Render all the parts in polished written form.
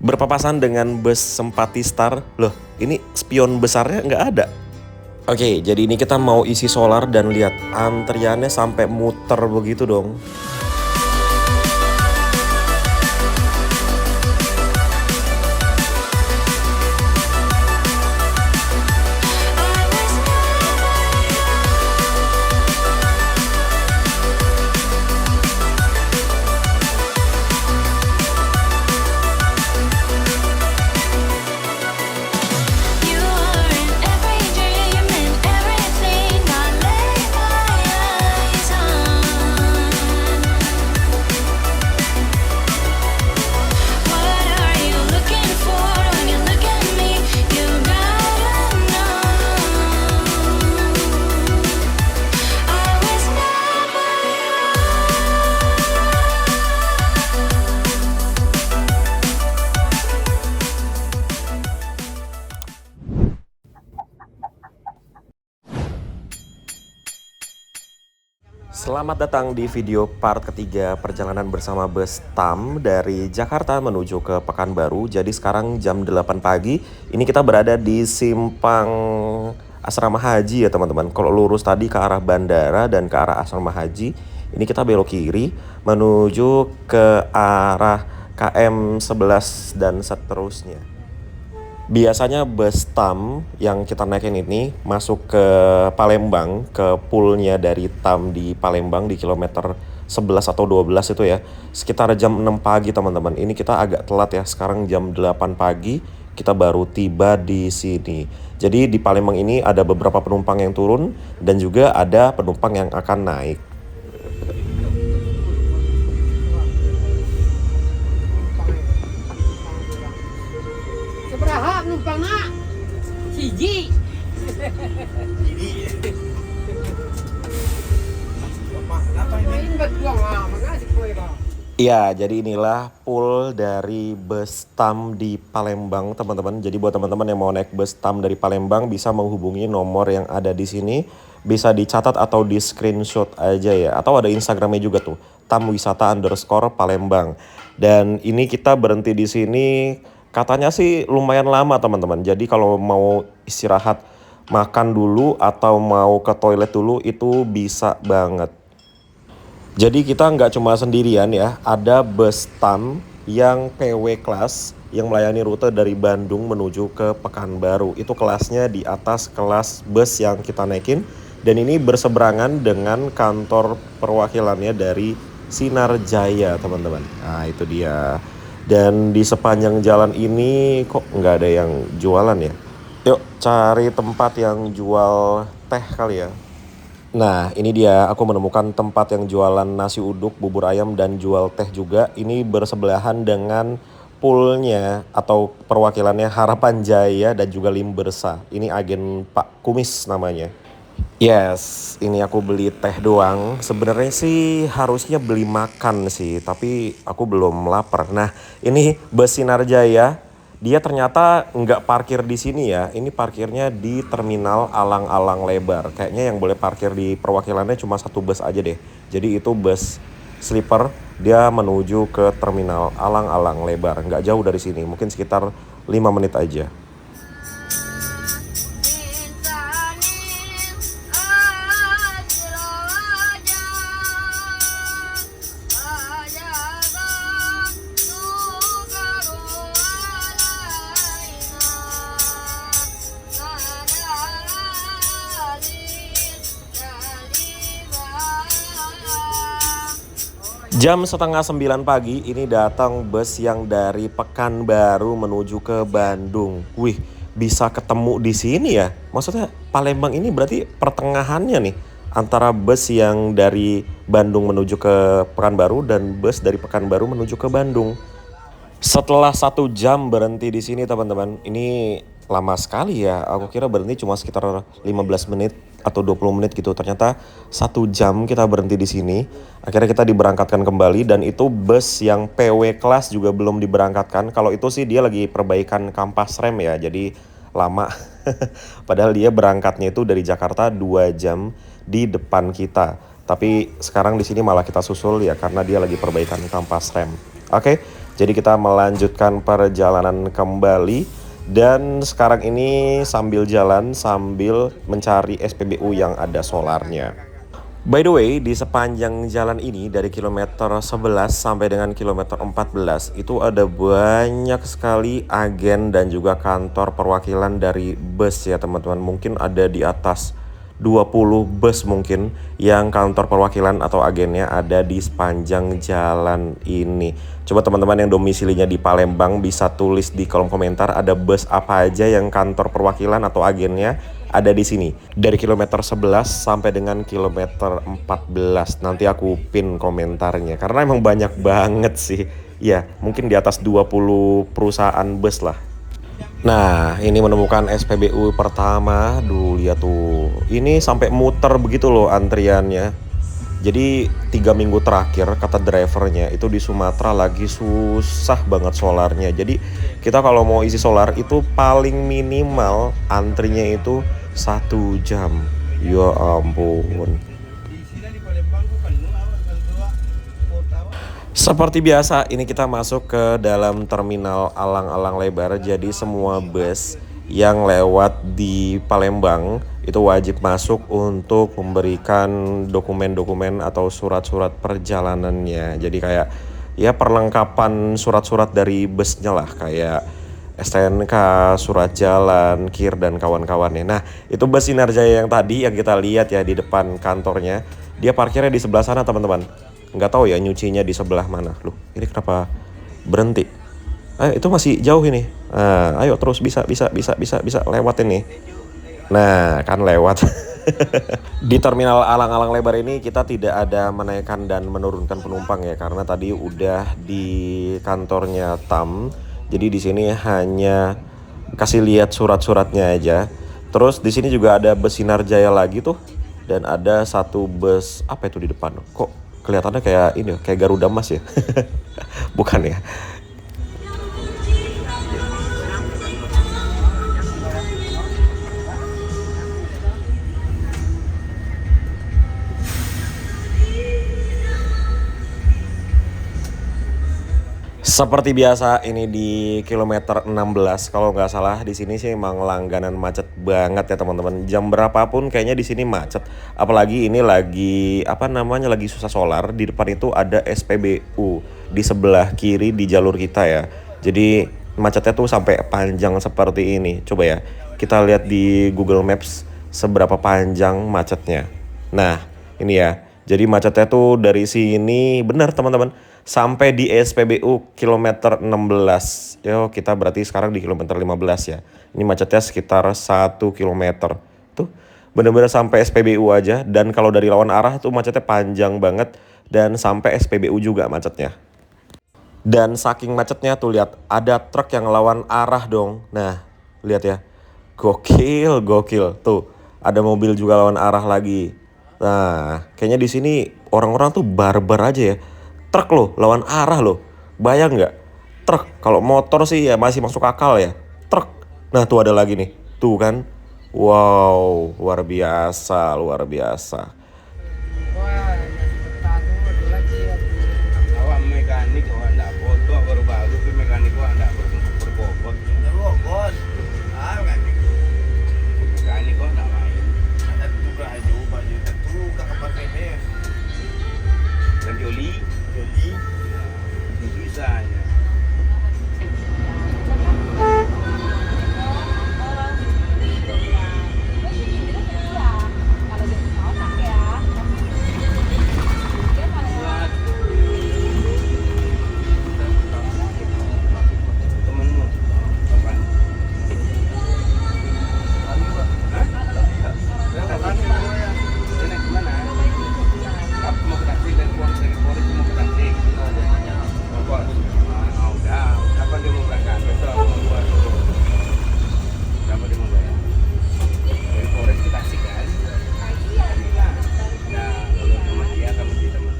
berpapasan dengan bus Sempati Star. Loh, ini spion besarnya nggak ada. Oke, jadi ini kita mau isi solar dan lihat antriannya sampai muter begitu dong. Selamat datang di video part ketiga perjalanan bersama bus TAM dari Jakarta menuju ke Pekanbaru. Jadi sekarang jam 8 pagi, ini kita berada di simpang asrama haji ya teman-teman. Kalau lurus tadi ke arah bandara dan ke arah asrama haji, ini kita belok kiri menuju ke arah KM 11 dan seterusnya. Biasanya bus TAM yang kita naikin ini masuk ke Palembang, ke poolnya dari TAM di Palembang di kilometer 11 atau 12 itu ya. Sekitar jam 6 pagi teman-teman. Ini kita agak telat ya, sekarang jam 8 pagi kita baru tiba di sini. Jadi di Palembang ini ada beberapa penumpang yang turun dan juga ada penumpang yang akan naik. Seberapa penumpangnya? Siji. Iya, jadi inilah pool dari bus TAM di Palembang, teman-teman. Jadi buat teman-teman yang mau naik bus TAM dari Palembang bisa menghubungi nomor yang ada di sini. Bisa dicatat atau di screenshot aja ya. Atau ada Instagramnya juga tuh, tamwisata_Palembang. Dan ini kita berhenti di sini. Katanya sih lumayan lama teman-teman. Jadi kalau mau istirahat, makan dulu atau mau ke toilet dulu itu bisa banget. Jadi kita nggak cuma sendirian ya, ada bus TAM yang PW kelas yang melayani rute dari Bandung menuju ke Pekanbaru. Itu kelasnya di atas kelas bus yang kita naikin. Dan ini berseberangan dengan kantor perwakilannya dari Sinar Jaya teman-teman. Nah itu dia. Dan di sepanjang jalan ini kok nggak ada yang jualan ya. Yuk cari tempat yang jual teh kali ya. Nah ini dia, aku menemukan tempat yang jualan nasi uduk, bubur ayam, dan jual teh juga. Ini bersebelahan dengan poolnya atau perwakilannya Harapan Jaya dan juga Limbersa. Ini agen Pak Kumis namanya. Yes, ini aku beli teh doang. Sebenarnya sih harusnya beli makan sih, tapi aku belum lapar. Nah, ini bus Sinar Jaya, dia ternyata nggak parkir di sini ya. Ini parkirnya di terminal Alang-Alang Lebar. Kayaknya yang boleh parkir di perwakilannya cuma satu bus aja deh. Jadi itu bus sleeper, dia menuju ke terminal Alang-Alang Lebar. Nggak jauh dari sini, mungkin sekitar 5 menit aja. Jam setengah 9 pagi ini datang bus yang dari Pekanbaru menuju ke Bandung. Wih, bisa ketemu di sini ya? Maksudnya Palembang ini berarti pertengahannya nih antara bus yang dari Bandung menuju ke Pekanbaru dan bus dari Pekanbaru menuju ke Bandung. Setelah 1 jam berhenti di sini teman-teman, ini lama sekali ya. Aku kira berhenti cuma sekitar 15 menit atau 20 menit gitu. Ternyata 1 jam kita berhenti di sini. Akhirnya kita diberangkatkan kembali dan itu bus yang PW kelas juga belum diberangkatkan. Kalau itu sih dia lagi perbaikan kampas rem ya, jadi lama. Padahal dia berangkatnya itu dari Jakarta 2 jam di depan kita. Tapi sekarang di sini malah kita susul ya karena dia lagi perbaikan kampas rem. Oke. Jadi kita melanjutkan perjalanan kembali. Dan sekarang ini sambil jalan sambil mencari SPBU yang ada solarnya. By the way, di sepanjang jalan ini dari kilometer 11 sampai dengan kilometer 14 itu ada banyak sekali agen dan juga kantor perwakilan dari bus ya teman-teman. Mungkin ada di atas 20 bus mungkin yang kantor perwakilan atau agennya ada di sepanjang jalan ini. Coba teman-teman yang domisilinya di Palembang bisa tulis di kolom komentar ada bus apa aja yang kantor perwakilan atau agennya ada di sini. Dari kilometer 11 sampai dengan kilometer 14. Nanti aku pin komentarnya karena emang banyak banget sih. Ya, mungkin di atas 20 perusahaan bus lah. Nah, ini menemukan SPBU pertama. Duh, lihat tuh. Ini sampai muter begitu loh antriannya. Jadi 3 minggu terakhir kata drivernya itu di Sumatera lagi susah banget solarnya. Jadi kita kalau mau isi solar itu paling minimal antrinya itu 1 jam. Ya ampun. Seperti biasa, ini kita masuk ke dalam terminal alang-alang lebar. Jadi semua bus yang lewat di Palembang itu wajib masuk untuk memberikan dokumen-dokumen atau surat-surat perjalanannya. Jadi kayak ya perlengkapan surat-surat dari busnya lah, kayak STNK, surat jalan, KIR dan kawan-kawannya. Nah, itu bus Sinar Jaya yang tadi yang kita lihat ya di depan kantornya. Dia parkirnya di sebelah sana, teman-teman. Nggak tahu ya nyucinya di sebelah mana. Loh, ini kenapa berhenti? Ayo, itu masih jauh ini. Nah, ayo terus bisa lewat ini. Nah, kan lewat. Di terminal alang-alang lebar ini kita tidak ada menaikkan dan menurunkan penumpang ya, karena tadi udah di kantornya TAM. Jadi di sini hanya kasih lihat surat-suratnya aja. Terus di sini juga ada bus Sinar Jaya lagi tuh, dan ada satu bus apa itu di depan? Kok kelihatannya kayak ini, kayak Garuda Mas ya? Bukan ya? Seperti biasa ini di kilometer 16 kalau nggak salah. Di sini sih emang langganan macet banget ya teman-teman. Jam berapapun kayaknya di sini macet. Apalagi ini lagi lagi susah solar. Di depan itu ada SPBU di sebelah kiri di jalur kita ya. Jadi macetnya tuh sampai panjang seperti ini. Coba ya kita lihat di Google Maps seberapa panjang macetnya. Nah ini ya. Jadi macetnya tuh dari sini benar teman-teman sampai di SPBU kilometer 16. Yo, kita berarti sekarang di kilometer 15 ya. Ini macetnya sekitar 1 kilometer. Tuh, bener-bener sampai SPBU aja. Dan kalau dari lawan arah tuh macetnya panjang banget. Dan sampai SPBU juga macetnya. Dan saking macetnya tuh lihat, ada truk yang lawan arah dong. Nah, lihat ya. Gokil. Tuh, ada mobil juga lawan arah lagi. Nah, kayaknya di sini orang-orang tuh barbar aja ya. Truk loh, lawan arah loh. Bayang nggak? Truk. Kalau motor sih ya masih masuk akal ya. Truk. Nah tuh ada lagi nih. Tuh kan. Wow, luar biasa. Awak mekanik awak ndak foto baru-baru tapi mekanik awak ndak berbobot. Berbobot. Mekanik awak ndak main. Ada juga aja baju itu kakak pakai dan Joli bisa ya. Temenmu kapan? Naik kemana? Aku mau ke Tasik dan dari Polres mau ke Tasik. Udah. Kapan dia mau berangkat? Besok aku mau buat dulu. Berapa dia mau bayar? Dari Polres ke Tasik kan? Nah, kalau sama dia kamu di teman.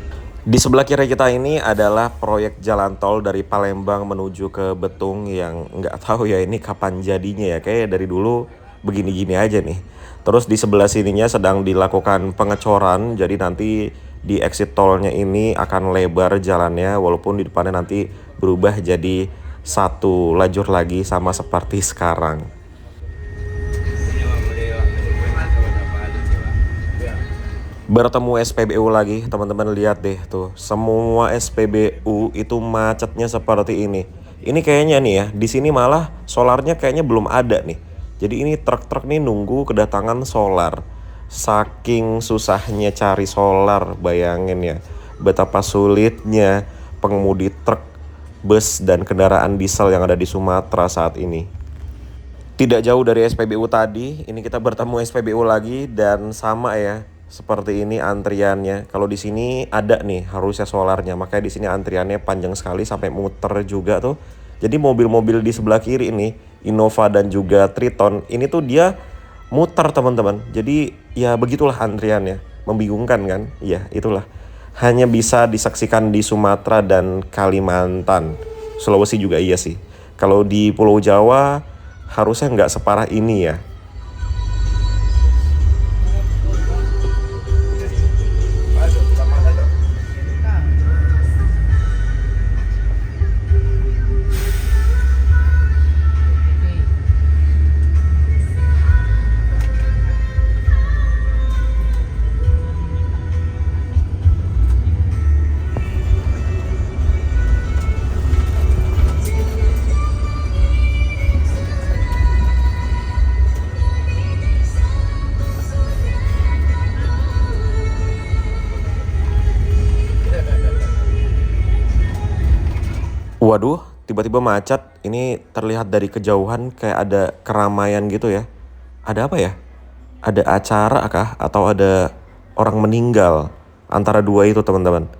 Di sebelah kiri kita ini adalah proyek jalan tol dari Palembang menuju ke Betung yang nggak tahu ya ini kapan jadinya ya. Kayak dari dulu begini-gini aja nih. Terus di sebelah sininya sedang dilakukan pengecoran. Jadi nanti di exit tolnya ini akan lebar jalannya, walaupun di depannya nanti berubah jadi satu lajur lagi sama seperti sekarang. Bertemu SPBU lagi, teman-teman lihat deh tuh. Semua SPBU itu macetnya seperti ini. Ini kayaknya nih ya, di sini malah solarnya kayaknya belum ada nih. Jadi ini truk-truk nih nunggu kedatangan solar. Saking susahnya cari solar, bayangin ya. Betapa sulitnya pengemudi truk, bus, dan kendaraan diesel yang ada di Sumatera saat ini. Tidak jauh dari SPBU tadi, ini kita bertemu SPBU lagi dan sama ya. Seperti ini antriannya. Kalau di sini ada nih harusnya solarnya, makanya di sini antriannya panjang sekali sampai muter juga tuh. Jadi mobil-mobil di sebelah kiri ini, Innova dan juga Triton, ini tuh dia muter teman-teman. Jadi ya begitulah antriannya. Membingungkan kan? Ya itulah. Hanya bisa disaksikan di Sumatera dan Kalimantan. Sulawesi juga iya sih. Kalau di Pulau Jawa harusnya nggak separah ini ya. Waduh, tiba-tiba macet. Ini terlihat dari kejauhan kayak ada keramaian gitu ya. Ada apa ya? Ada acara kah? Atau ada orang meninggal? Antara dua itu teman-teman.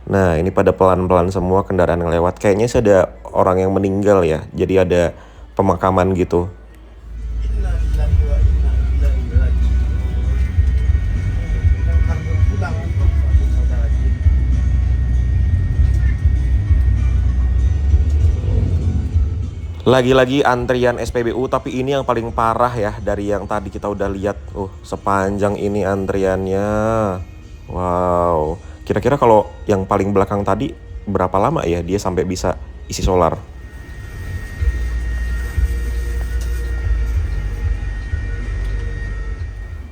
Nah ini pada pelan-pelan semua kendaraan yang lewat. Kayaknya sih ada orang yang meninggal ya. Jadi ada pemakaman gitu. Lagi-lagi antrian SPBU, tapi ini yang paling parah ya dari yang tadi kita udah lihat. Sepanjang ini antriannya. Wow. Kira-kira kalau yang paling belakang tadi berapa lama ya dia sampai bisa isi solar?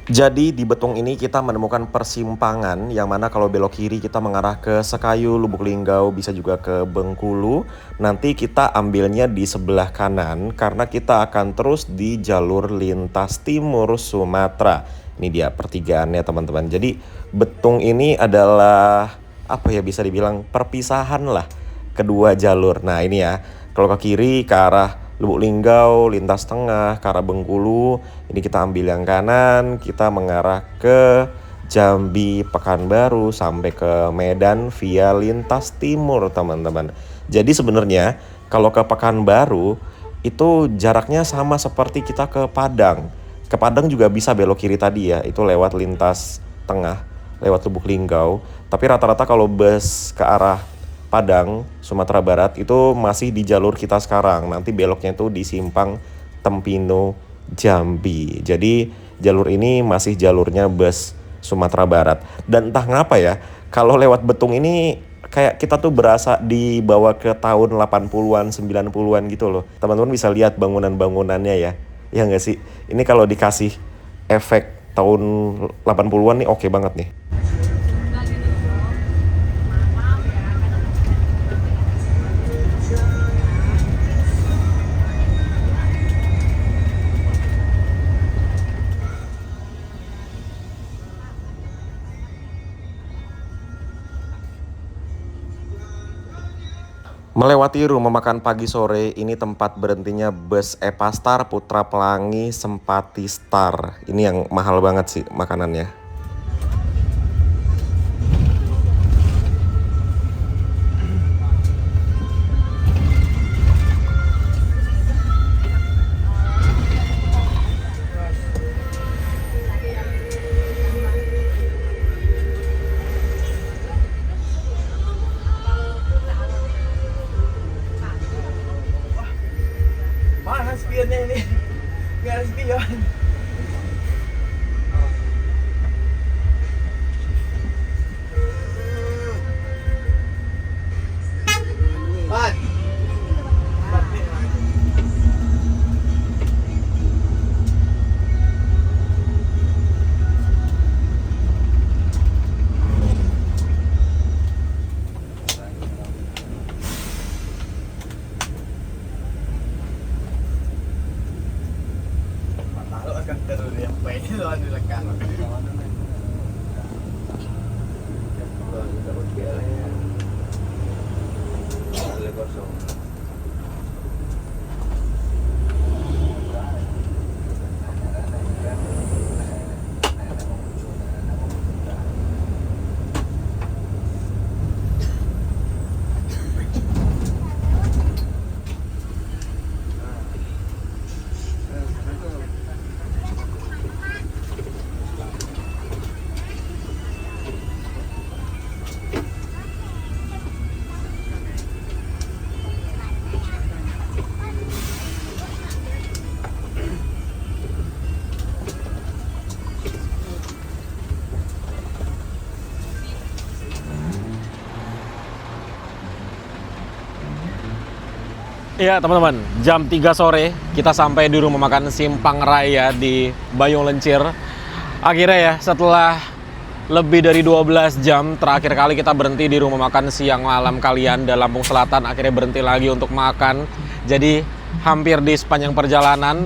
Jadi di Betung ini kita menemukan persimpangan yang mana kalau belok kiri kita mengarah ke Sekayu, Lubuk Linggau, bisa juga ke Bengkulu. Nanti kita ambilnya di sebelah kanan karena kita akan terus di jalur lintas timur Sumatera. Ini dia pertigaannya teman-teman. Jadi Betung ini adalah apa ya, bisa dibilang perpisahan lah kedua jalur. Nah ini ya, kalau ke kiri ke arah Lubuk Linggau, lintas tengah ke arah Bengkulu. Ini kita ambil yang kanan, kita mengarah ke Jambi, Pekanbaru sampai ke Medan via lintas timur teman-teman. Jadi sebenarnya kalau ke Pekanbaru itu jaraknya sama seperti kita ke Padang. Ke Padang juga bisa belok kiri tadi ya, itu lewat lintas tengah, lewat Lubuk Linggau. Tapi rata-rata kalau bus ke arah Padang, Sumatera Barat itu masih di jalur kita sekarang. Nanti beloknya itu di Simpang Tempino, Jambi. Jadi jalur ini masih jalurnya bus Sumatera Barat. Dan entah ngapa ya, kalau lewat Betung ini kayak kita tuh berasa dibawa ke tahun 80-an, 90-an gitu loh. Teman-teman bisa lihat bangunan-bangunannya ya. Ya nggak sih? Ini kalau dikasih efek tahun 80-an nih oke banget nih. Melewati rumah makan pagi sore, ini tempat berhentinya bus Epastar, Putra Pelangi, Sempati Star. Ini yang mahal banget sih makanannya. Mana spionnya ini? Nggak ada spion. Pat. Terus dia itu dilekan. Iya teman-teman, jam 3 sore kita sampai di rumah makan Simpang Raya di Bayung Lencir. Akhirnya ya, setelah lebih dari 12 jam terakhir kali kita berhenti di rumah makan siang malam kalian di Lampung Selatan. Akhirnya berhenti lagi untuk makan. Jadi hampir di sepanjang perjalanan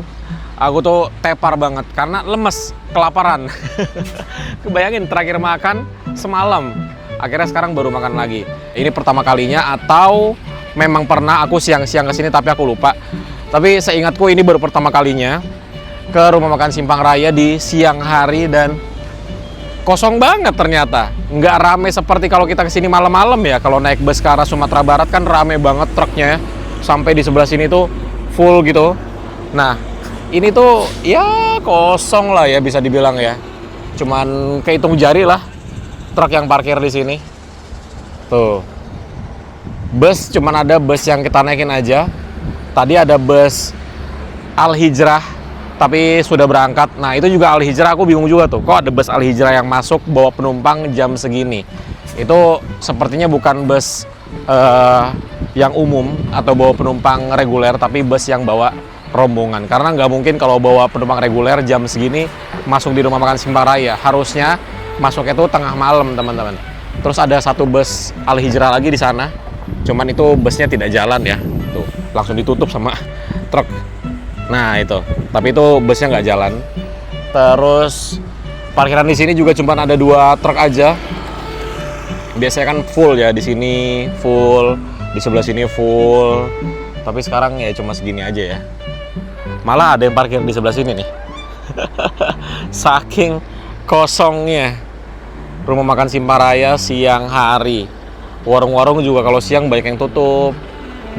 aku tuh tepar banget karena lemes, kelaparan. Kebayangin terakhir makan semalam. Akhirnya sekarang baru makan lagi. Ini pertama kalinya atau memang pernah aku siang-siang kesini tapi aku lupa. Tapi seingatku ini baru pertama kalinya ke rumah makan Simpang Raya di siang hari dan kosong banget ternyata. Nggak rame seperti kalau kita kesini malam-malam ya. Kalau naik bus ke arah Sumatera Barat kan rame banget truknya. Sampai di sebelah sini tuh full gitu. Nah ini tuh ya kosong lah ya bisa dibilang ya. Cuman kehitung jari lah truk yang parkir di sini. Tuh. Bus cuman ada bus yang kita naikin aja. Tadi ada bus Al Hijrah tapi sudah berangkat. Nah itu juga Al Hijrah, aku bingung juga tuh. Kok ada bus Al Hijrah yang masuk bawa penumpang jam segini? Itu sepertinya bukan bus yang umum atau bawa penumpang reguler, tapi bus yang bawa rombongan. Karena nggak mungkin kalau bawa penumpang reguler jam segini masuk di rumah makan Simpang Raya. Harusnya masuknya tuh tengah malam teman-teman. Terus ada satu bus Al Hijrah lagi di sana. Cuman itu busnya tidak jalan ya, tuh langsung ditutup sama truk. Nah itu, tapi itu busnya nggak jalan. Terus parkiran di sini juga cuma ada 2 truk aja. Biasanya kan full ya, di sini full, di sebelah sini full. Tapi sekarang ya cuma segini aja ya. Malah ada yang parkir di sebelah sini nih. Saking kosongnya rumah makan Simpang Raya siang hari. Warung-warung juga kalau siang banyak yang tutup.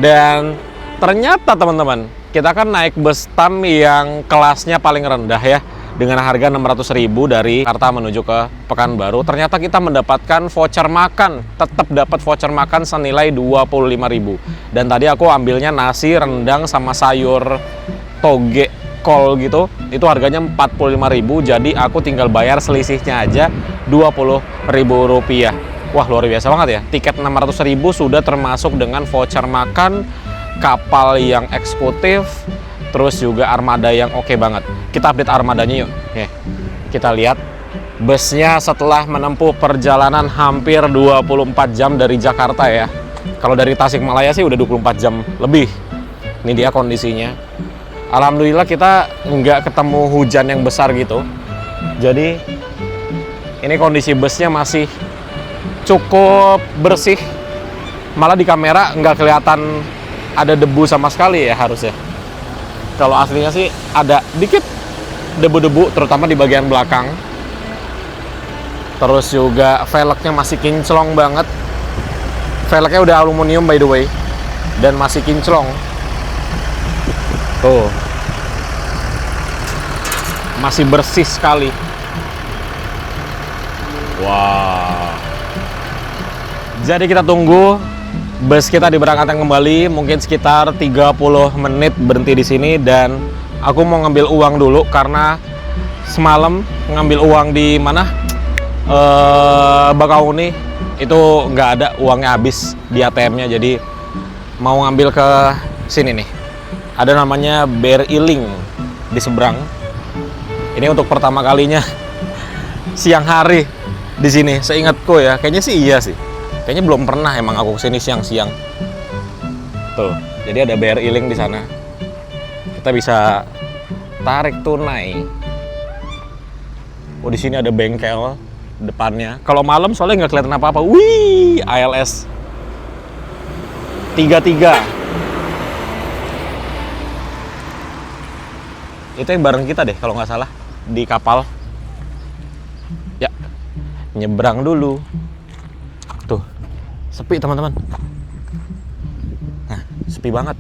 Dan ternyata teman-teman, kita kan naik bus TAM yang kelasnya paling rendah ya, dengan harga 600.000 dari Jakarta menuju ke Pekanbaru. Ternyata kita mendapatkan voucher makan, tetap dapat voucher makan senilai 25.000. Dan tadi aku ambilnya nasi, rendang sama sayur toge kol gitu. Itu harganya 45.000, jadi aku tinggal bayar selisihnya aja 20.000 rupiah. Wah luar biasa banget ya, tiket 600.000 sudah termasuk dengan voucher makan, kapal yang eksekutif, terus juga armada yang oke banget. Kita update armadanya yuk. Kita lihat busnya setelah menempuh perjalanan hampir 24 jam dari Jakarta ya. Kalau dari Tasikmalaya sih udah 24 jam lebih. Ini dia kondisinya. Alhamdulillah kita nggak ketemu hujan yang besar gitu. Jadi ini kondisi busnya masih cukup bersih, malah di kamera nggak kelihatan ada debu sama sekali ya harusnya. Kalau aslinya sih ada dikit debu-debu, terutama di bagian belakang. Terus juga velgnya masih kinclong banget. Velgnya udah aluminium by the way, dan masih kinclong. Tuh, masih bersih sekali. Wow. Jadi kita tunggu bus kita diberangkatkan kembali, mungkin sekitar 30 menit berhenti di sini. Dan aku mau ngambil uang dulu karena semalam ngambil uang di mana Bakauni itu nggak ada, uangnya habis di ATM-nya. Jadi mau ngambil ke sini nih, ada namanya BRI Link di seberang. Ini untuk pertama kalinya siang hari di sini, seingatku ya, kayaknya sih iya sih. Kayaknya belum pernah emang aku kesini siang-siang. Tuh, jadi ada BRI Link di sana. Kita bisa tarik tunai Oh, di sini ada bengkel depannya. Kalau malam soalnya nggak kelihatan apa-apa. Wih, ALS 33. Itu yang bareng kita deh kalau nggak salah di kapal. Ya, nyebrang dulu. Tuh, sepi teman-teman. Nah, sepi banget.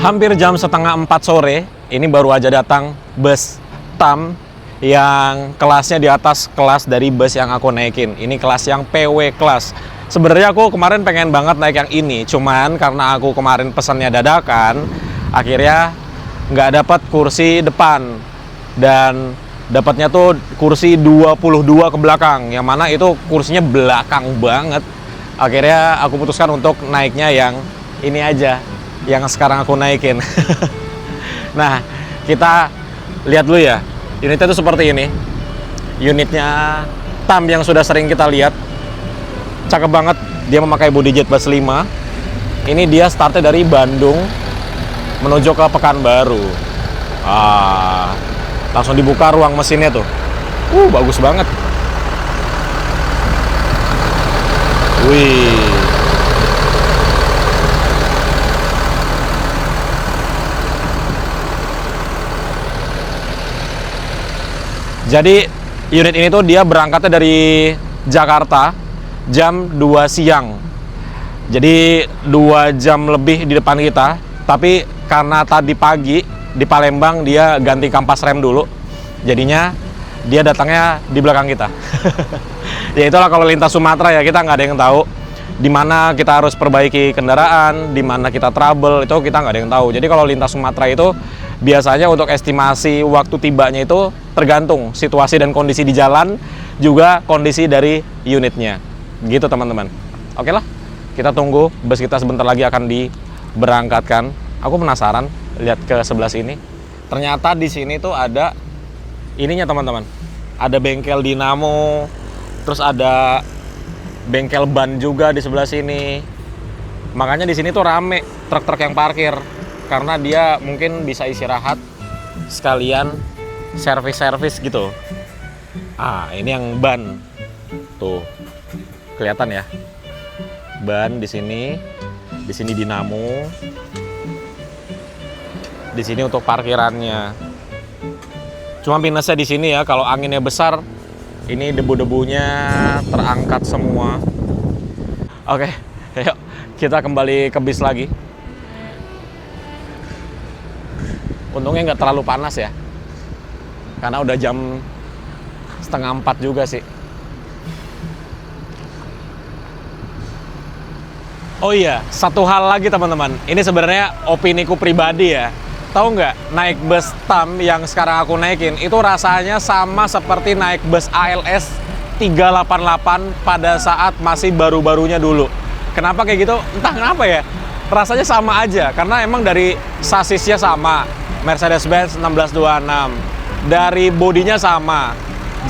Hampir jam setengah 4 sore, ini baru aja datang bus TAM yang kelasnya di atas kelas dari bus yang aku naikin. Ini kelas yang PW kelas. Sebenarnya aku kemarin pengen banget naik yang ini, cuman karena aku kemarin pesannya dadakan, akhirnya nggak dapat kursi depan dan dapatnya tuh kursi 22 ke belakang, yang mana itu kursinya belakang banget. Akhirnya aku putuskan untuk naiknya yang ini aja, yang sekarang aku naikin. Nah, kita lihat dulu ya. Unitnya tuh seperti ini. Unitnya TAM yang sudah sering kita lihat. Cakep banget. Dia memakai body jet bus 5. Ini dia startnya dari Bandung menuju ke Pekanbaru. Langsung dibuka ruang mesinnya tuh. Bagus banget. Wih. Jadi unit ini tuh dia berangkatnya dari Jakarta jam 2 siang. Jadi 2 jam lebih di depan kita. Tapi karena tadi pagi di Palembang dia ganti kampas rem dulu, jadinya dia datangnya di belakang kita. Ya itulah kalau lintas Sumatera ya, kita nggak ada yang tahu di mana kita harus perbaiki kendaraan, di mana kita trouble, itu kita nggak ada yang tahu. Jadi kalau lintas Sumatera itu biasanya untuk estimasi waktu tibanya itu tergantung situasi dan kondisi di jalan, juga kondisi dari unitnya. Gitu teman-teman. Oke lah, kita tunggu bus kita sebentar lagi akan diberangkatkan. Aku penasaran lihat ke sebelah sini. Ternyata di sini tuh ada ininya teman-teman. Ada bengkel dinamo, terus ada bengkel ban juga di sebelah sini. Makanya di sini tuh rame truk-truk yang parkir, karena dia mungkin bisa istirahat sekalian servis-servis gitu. Ini yang ban. Tuh. Kelihatan ya. Ban di sini dinamo. Di sini untuk parkirannya. Cuma minusnya di sini ya, kalau anginnya besar, ini debu-debunya terangkat semua. Oke, yuk kita kembali ke bis lagi. Untungnya nggak terlalu panas ya, karena udah jam setengah 4 juga sih. Oh iya, satu hal lagi teman-teman. Ini sebenarnya opiniku pribadi ya. Tahu nggak, naik bus TAM yang sekarang aku naikin, itu rasanya sama seperti naik bus ALS 388 pada saat masih baru-barunya dulu. Kenapa kayak gitu? Entah kenapa ya. Rasanya sama aja, karena emang dari sasisnya sama. Mercedes-Benz 1626. Dari bodinya sama.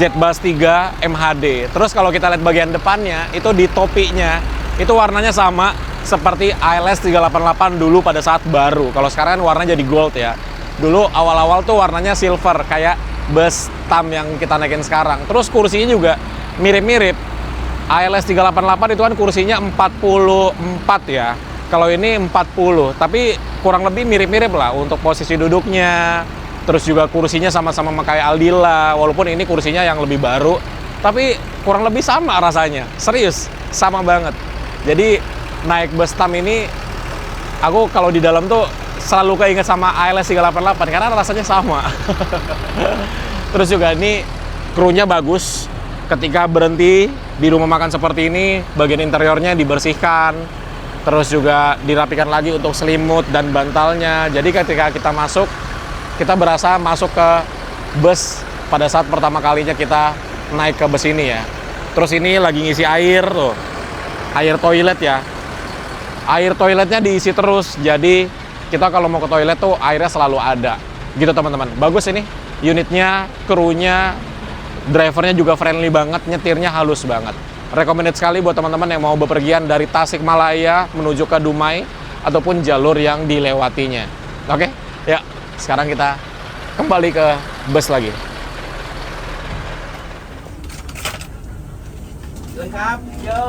Jetbus 3 MHD. Terus kalau kita lihat bagian depannya, itu di topinya, itu warnanya sama seperti ALS 388 dulu pada saat baru. Kalau sekarang warnanya jadi gold ya. Dulu awal-awal tuh warnanya silver, kayak bus TAM yang kita naikin sekarang. Terus kursinya juga mirip-mirip. ALS 388 itu kan kursinya 44 ya. Kalau ini 40, tapi kurang lebih mirip-mirip lah untuk posisi duduknya. Terus juga kursinya sama-sama memakai Aldila, walaupun ini kursinya yang lebih baru, tapi kurang lebih sama rasanya. Serius, sama banget. Jadi naik bus TAM ini, aku kalau di dalam tuh selalu keinget sama ALS 388 karena rasanya sama. Terus juga ini krunya bagus. Ketika berhenti di rumah makan seperti ini, bagian interiornya dibersihkan, terus juga dirapikan lagi untuk selimut dan bantalnya. Jadi ketika kita masuk, kita berasa masuk ke bus pada saat pertama kalinya kita naik ke bus ini ya. Terus ini lagi ngisi air tuh, air toilet ya. Air toiletnya diisi terus, jadi kita kalau mau ke toilet tuh airnya selalu ada. Gitu teman-teman. Bagus ini unitnya, krunya, Drivernya juga friendly banget, nyetirnya halus banget. Recommended sekali buat teman-teman yang mau bepergian dari Tasikmalaya menuju ke Dumai ataupun jalur yang dilewatinya. Oke, ya sekarang kita kembali ke bus lagi. Lengkap, yo.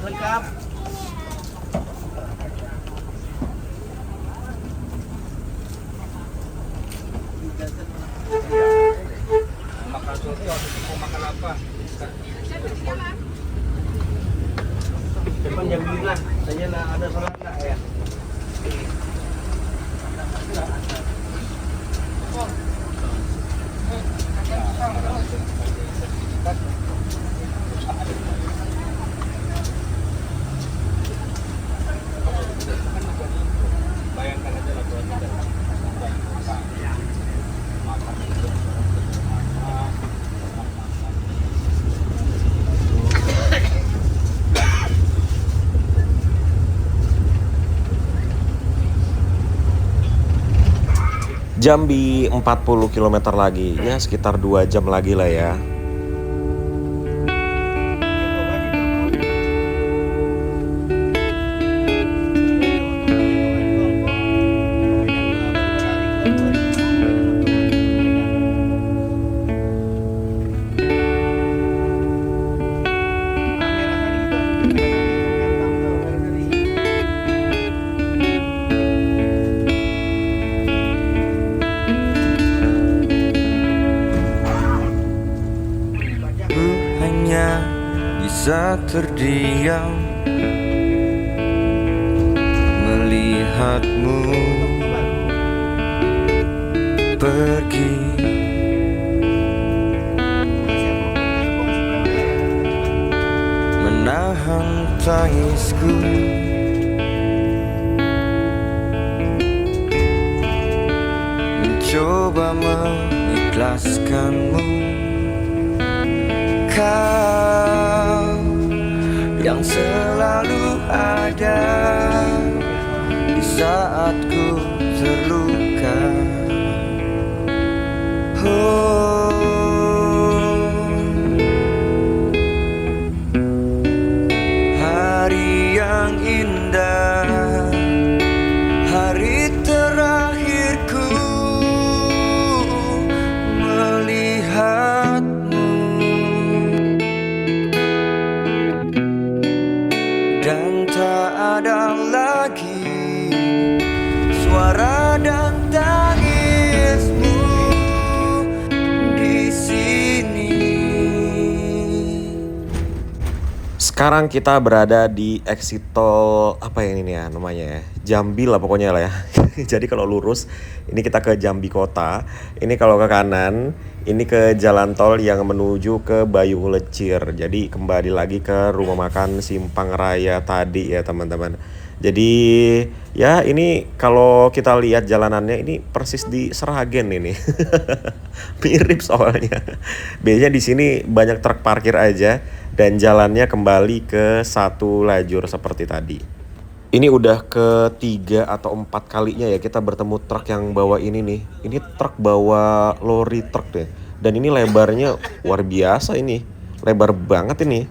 Lengkap. Makan soto atau mau makan apa? Depan jam 9. Saya ada sholat enggak ya? Bayangkan aja lah kalau kita Jambi 40 km lagi, ya sekitar 2 jam lagi lah ya. Bisa terdiam melihatmu pergi, menahan tangisku, mencoba mengikhlaskanmu. Kau yang selalu ada di saat ku terluka. Hari yang indah, hari terakhirku melihatmu, dan tak ada lagi suara dan tangismu di sini. Sekarang kita berada di exit tol apa ya ini ya namanya ya, Jambi lah pokoknya lah ya. Jadi kalau lurus ini kita ke Jambi Kota, ini kalau ke kanan ini ke jalan tol yang menuju ke Bayung Lecir. Jadi kembali lagi ke rumah makan Simpang Raya tadi ya teman-teman. Jadi ya ini kalau kita lihat jalanannya ini persis di Seragen ini. Mirip soalnya. Biasanya di sini banyak truk parkir aja dan jalannya kembali ke satu lajur seperti tadi. Ini udah ketiga atau 4 kalinya ya kita bertemu truk yang bawa ini nih. Ini truk bawa lori truk deh. Dan ini lebarnya luar biasa ini. Lebar banget ini.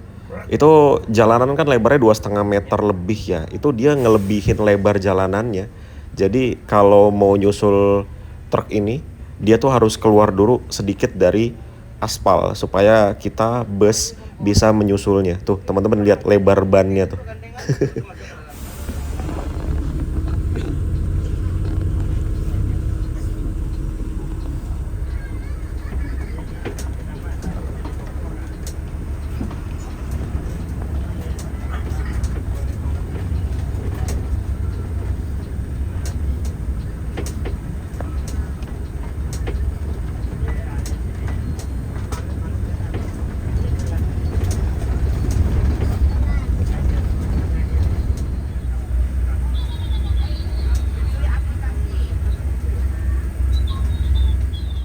Itu jalanan kan lebarnya 2,5 meter lebih ya. Itu dia ngelebihin lebar jalanannya. Jadi kalau mau nyusul truk ini, dia tuh harus keluar dulu sedikit dari aspal supaya kita bus bisa menyusulnya. Tuh teman-teman lihat lebar bannya tuh.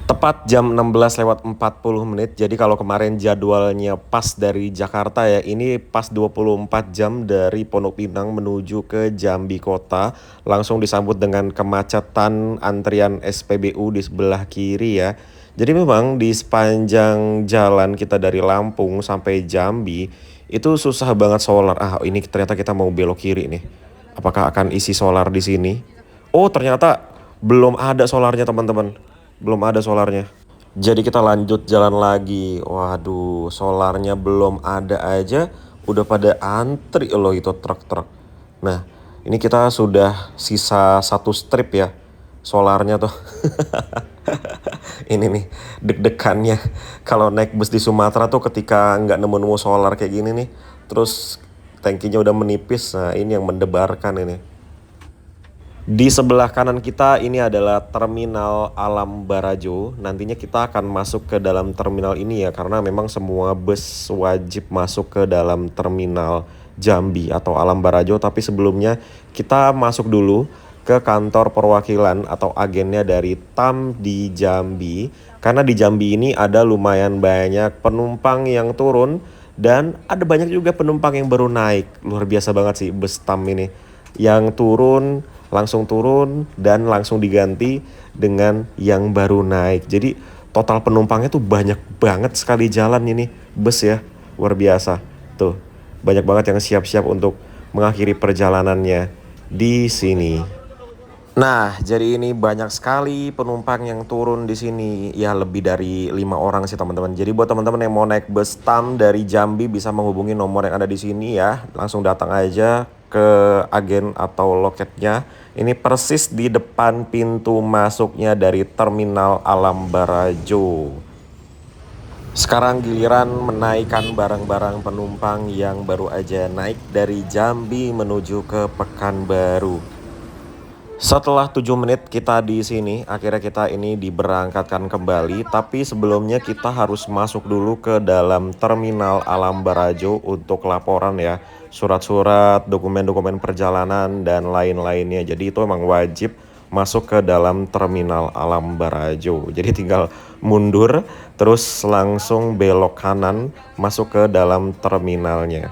Tepat jam 16:40. Jadi kalau kemarin jadwalnya pas dari Jakarta ya, ini pas 24 jam dari Pondok Pinang menuju ke Jambi Kota. Langsung disambut dengan kemacetan antrian SPBU di sebelah kiri ya. Jadi memang di sepanjang jalan kita dari Lampung sampai Jambi itu susah banget solar. Ah, ini ternyata kita mau belok kiri nih. Apakah akan isi solar di sini? Oh, ternyata belum ada solarnya, teman-teman. Belum ada solarnya. Jadi kita lanjut jalan lagi. Waduh, solarnya belum ada aja udah pada antri loh itu truk-truk. Nah, ini kita sudah sisa 1 strip ya solarnya tuh. Ini nih deg-degannya kalau naik bus di Sumatera tuh ketika nggak nemu-nemu solar kayak gini nih, terus tangkinya udah menipis. Nah, ini yang mendebarkan ini. Di sebelah kanan kita ini adalah terminal Alam Barajo. Nantinya kita akan masuk ke dalam terminal ini ya, karena memang semua bus wajib masuk ke dalam terminal Jambi atau Alam Barajo. Tapi sebelumnya kita masuk dulu ke kantor perwakilan atau agennya dari TAM di Jambi. Karena di Jambi ini ada lumayan banyak penumpang yang turun dan ada banyak juga penumpang yang baru naik. Luar biasa banget sih bus TAM ini. Yang turun langsung turun dan langsung diganti dengan yang baru naik. Jadi total penumpangnya tuh banyak banget sekali jalan ini bus ya. Luar biasa. Tuh, banyak banget yang siap-siap untuk mengakhiri perjalanannya di sini. Nah, jadi ini banyak sekali penumpang yang turun di sini. Ya, lebih dari 5 orang sih, teman-teman. Jadi buat teman-teman yang mau naik bus TAM dari Jambi bisa menghubungi nomor yang ada di sini ya. Langsung datang aja ke agen atau loketnya. Ini persis di depan pintu masuknya dari terminal Alam Barajo. Sekarang giliran menaikkan barang-barang penumpang yang baru aja naik dari Jambi menuju ke Pekanbaru. Setelah 7 menit kita di sini, akhirnya kita ini diberangkatkan kembali. Tapi sebelumnya kita harus masuk dulu ke dalam terminal Alam Barajo untuk laporan ya. Surat-surat, dokumen-dokumen perjalanan, dan lain-lainnya. Jadi itu emang wajib masuk ke dalam terminal Alam Barajo. Jadi tinggal mundur, terus langsung belok kanan masuk ke dalam terminalnya.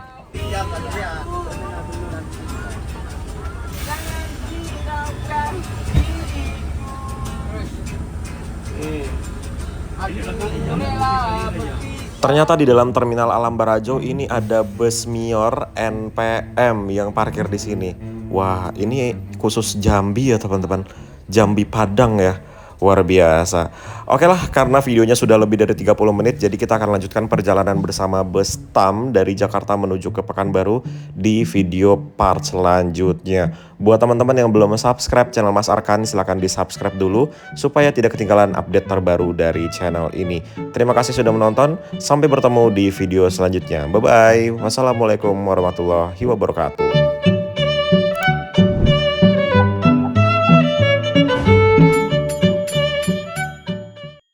Ternyata di dalam terminal Alam Barajo ini ada bus Mior NPM yang parkir di sini. Wah, ini khusus Jambi ya, teman-teman. Jambi Padang ya. Luar biasa. Oke lah, karena videonya sudah lebih dari 30 menit, jadi kita akan lanjutkan perjalanan bersama bus TAM dari Jakarta menuju ke Pekanbaru di video part selanjutnya. Buat teman-teman yang belum subscribe channel Mas Arkan, silahkan di subscribe dulu supaya tidak ketinggalan update terbaru dari channel ini. Terima kasih sudah menonton, sampai bertemu di video selanjutnya. Bye-bye. Wassalamualaikum warahmatullahi wabarakatuh.